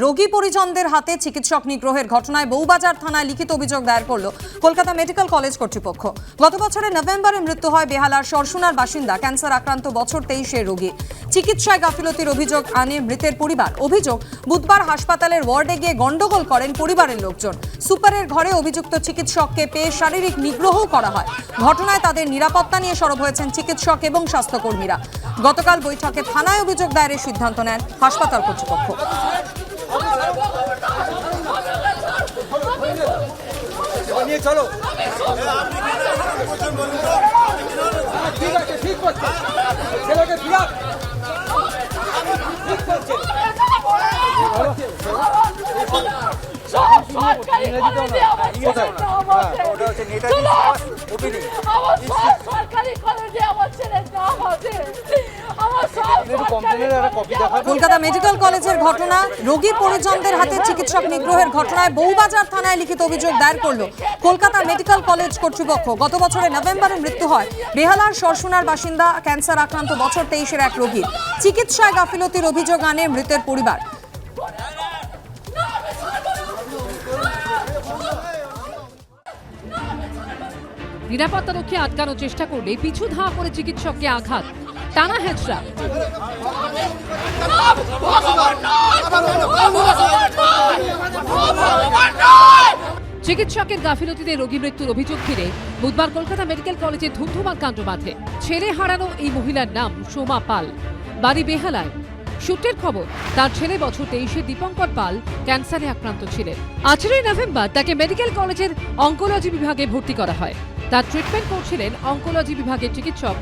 রোগী পরিজনদের হাতে চিকিৎসক নিগ্রহের ঘটনায় বউবাজার থানায় লিখিত অভিযোগ দায়ের করল কলকাতা মেডিকেল কলেজ কর্তৃপক্ষ। গত বছরের নভেম্বরে মৃত্যু হয় বেহালার সরসুনার বাসিন্দা ক্যান্সার আক্রান্ত বছর 23-এর রোগী। চিকিৎসায় গাফিলতির অভিযোগ আনে মৃতের পরিবার। অভিযোগ, বুধবার হাসপাতালের ওয়ার্ডে গিয়ে গন্ডগোল করেন পরিবারের লোকজন। সুপারের ঘরে অভিযুক্ত চিকিৎসককে পেয়ে শারীরিক নিগ্রহও করা হয়। ঘটনায় তাদের নিরাপত্তা নিয়ে সরব হয়েছেন চিকিৎসক এবং স্বাস্থ্যকর্মীরা। গতকাল বৈঠকে থানায় অভিযোগ দায়েরের সিদ্ধান্ত নেন হাসপাতাল কর্তৃপক্ষ। চলো সরকারি কলেজে আমার ছেলের নাম আছে। কলকাতা মেডিকেল কলেজের ঘটনা, রোগী পরিজনদের হাতে চিকিৎসক নিগ্রহের ঘটনায় বউবাজার থানায় লিখিত অভিযোগ দায়ের করল কলকাতা মেডিকেল কলেজ কর্তৃপক্ষ। গত বছরের নভেম্বরে মৃত্যু হয় বেহালার সরসুনার বাসিন্দা ক্যান্সার আক্রান্ত বছর 23-এর এক রোগীর। চিকিৎসায় গাফিলতির অভিযোগ আনে মৃতের পরিবার। নিরাপত্তারক্ষী আটকানোর চেষ্টা করলে পিছু ধাওয়া করে চিকিৎসককে আঘাত, টানা হেঁচড়া। চিকিৎসকের গাফিলতিতে রোগী মৃত্যুর অভিযোগ ঘিরে বুধবার কলকাতা মেডিকেল কলেজে ধুমধুমার কাণ্ড বাঁধে। ছেলে হারানো এই মহিলার নাম সোমা পাল, বাড়ি বেহালায়। সূত্রের খবর, তার ছেলে বছর 23-এ দীপঙ্কর পাল ক্যান্সারে আক্রান্ত ছিলেন। 18 নভেম্বর তাকে মেডিকেল কলেজের অঙ্কোলজি বিভাগে ভর্তি করা হয়। তার ট্রিটমেন্ট করছিলেন অঙ্কোলজি বিভাগের চিকিৎসক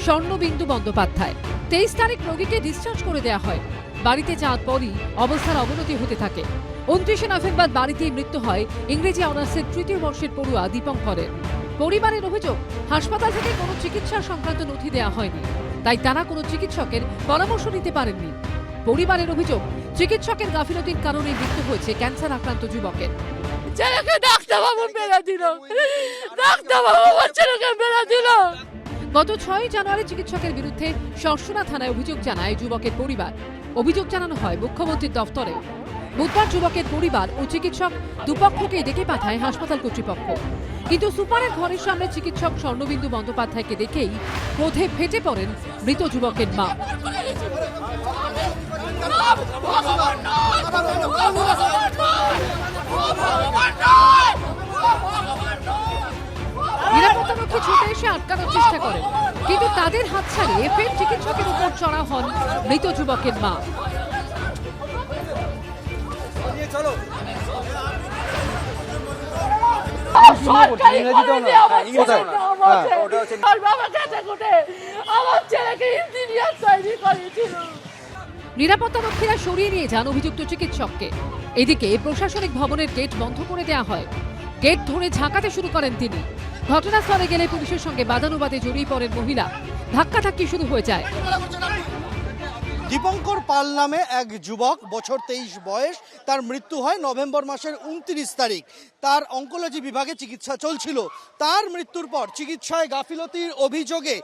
স্বর্ণবিন্দু বন্দ্যোপাধ্যায়। 23 তারিখ রোগীকে ডিসচার্জ করে দেওয়া হয়। বাড়িতে যাওয়ার পরই অবস্থার অবনতি হতে থাকে। 29 নভেম্বর বাড়িতেই মৃত্যু হয় ইংরেজি অনার্সের 3য় বর্ষের পড়ুয়া দীপঙ্করের। পরিবারের অভিযোগ, হাসপাতাল থেকে কোনো চিকিৎসা সংক্রান্ত নথি দেওয়া হয়নি, তাই তারা কোনো চিকিৎসকের পরামর্শ নিতে পারেননি। পরিবারের অভিযোগ, চিকিৎসকের গাফিলতির কারণে মৃত্যু হয়েছে ক্যান্সার আক্রান্ত যুবকের। ছেলেকে ডাক্তারবাবু মেরে দিল, ডাক্তারবাবু আমার ছেলেকে মেরে দিল। গত 6 জানুয়ারি চিকিৎসকের বিরুদ্ধে সরসুনা থানায় অভিযোগ জানায় যুবকের পরিবার। অভিযোগ জানানো হয় মুখ্যমন্ত্রীর দফতরে। বুধবার যুবকের পরিবার ও চিকিৎসক দুপক্ষকে ডেকে পাঠায় হাসপাতাল কর্তৃপক্ষ। কিন্তু সুপারের ঘরের সামনে চিকিৎসক স্বর্ণবিন্দু বন্দ্যোপাধ্যায়কে দেখেই ক্রোধে ফেটে পড়েন মৃত যুবকের মা। নিরাপত্তারক্ষী ছুটে এসে আটকানোর চেষ্টা করেন, কিন্তু তাদের হাত ছাড়িয়ে ফের চিকিৎসকের উপর চড়া হন মৃত যুবকের মা। নিরাপত্তারক্ষীরা সরিয়ে নিয়ে যান অভিযুক্ত চিকিৎসককে। এদিকে প্রশাসনিক ভবনের গেট বন্ধ করে দেওয়া হয়। গেট ধরে ঝাঁকাতে শুরু করেন তিনি। ঘটনাস্থলে গেলে পুলিশের সঙ্গে বাদানুবাদে জড়িয়ে পড়েন মহিলা। ধাক্কাধাক্কি শুরু হয়ে যায়। দীপঙ্কর পাল নামে এক যুবক, বছর 23 বয়স। তার মৃত্যু হয় নভেম্বর মাসের 29 তারিখ। তার অঙ্কোলজি বিভাগে চিকিৎসা চলছিল। তার মৃত্যুর পর চিকিৎসায় গাফিলতির অভিযোগে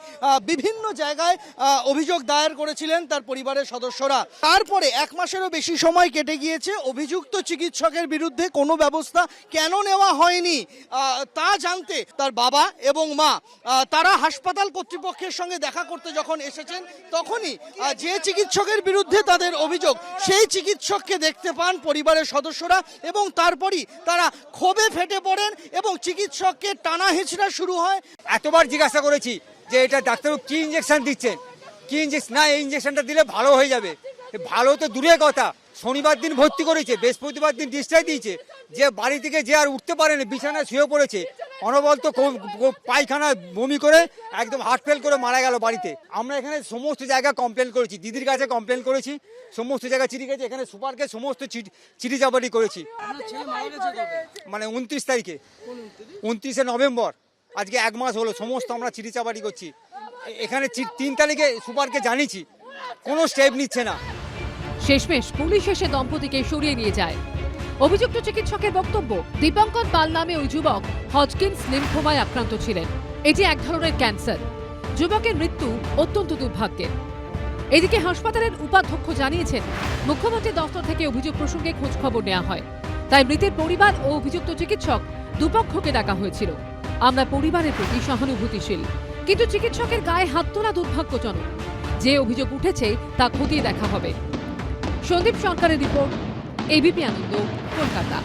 বিভিন্ন জায়গায় অভিযোগ দায়ের করেছিলেন তার পরিবারের সদস্যরা। তারপরে 1 মাসেরও বেশি সময় কেটে গিয়েছে। অভিযুক্ত চিকিৎসকের বিরুদ্ধে কোনো ব্যবস্থা কেন নেওয়া হয়নি তা জানতে তার বাবা এবং মা তারা হাসপাতাল কর্তৃপক্ষের সঙ্গে দেখা করতে যখন এসেছেন, তখনই যে চিকিৎসকের বিরুদ্ধে তাদের অভিযোগ, সেই চিকিৎসককে দেখতে পান পরিবারের সদস্যরা এবং তারপরই তারা ক্ষোভে ফেটে পড়েন এবং চিকিৎসককে টানা হেঁচড়া শুরু হয়। এতবার জিজ্ঞাসা করেছি যে এটা ডাক্তারবাবু কি ইঞ্জেকশন দিচ্ছেন, কি ইঞ্জেকশন, না এই ইঞ্জেকশনটা দিলে ভালো হয়ে যাবে। ভালো তো দূরের কথা, শনিবার দিন ভর্তি করেছে, বৃহস্পতিবার দিন ডিসচার্জ দিয়েছে। যে বাড়ি থেকে যে আর উঠতে পারেনি, বিছানায় শুয়ে পড়েছে, অনবরত পায়খানা বমি করে একদম হার্ট ফেল করে মারা গেল বাড়িতে। আমরা এখানে সমস্ত জায়গায় কমপ্লেন করেছি, দিদির কাছে কমপ্লেন করেছি, সমস্ত জায়গায় চিঠি গেছে, এখানে সুপারকে সমস্ত চিঠি চাপাটি করেছি। মানে 29 তারিখে, 29শে নভেম্বর, আজকে 1 মাস হলো, সমস্ত আমরা চিঠি চাপাটি করছি। এখানে 3 তারিখে সুপারকে জানিয়েছি, কোনো স্টেপ নিচ্ছে না। শেষমেশ পুলিশ এসে দম্পতিকে সরিয়ে নিয়ে যায়। অভিযুক্ত চিকিৎসকের বক্তব্য, দীপঙ্কর পাল নামে ওই যুবক হজকিন্স লিম্ফোমায় আক্রান্ত ছিলেন। এটি এক ধরনের ক্যান্সার। যুবকের মৃত্যু অত্যন্ত দুর্ভাগ্যের। এদিকে হাসপাতালের উপাধ্যক্ষ জানিয়েছেন, মুখ্যমন্ত্রী দফতর থেকে অভিযোগ প্রসঙ্গে খোঁজ খবর নেওয়া হয়, তাই মৃতের পরিবার ও অভিযুক্ত চিকিৎসক দুপক্ষকে ডাকা হয়েছিল। আমরা পরিবারের প্রতি সহানুভূতিশীল, কিন্তু চিকিৎসকের গায়ে হাত তোলা দুর্ভাগ্যজনক। যে অভিযোগ উঠেছে তা খতিয়ে দেখা হবে। সন্দীপ সরকারের রিপোর্ট, এবিপি আনন্দ, কলকাতা।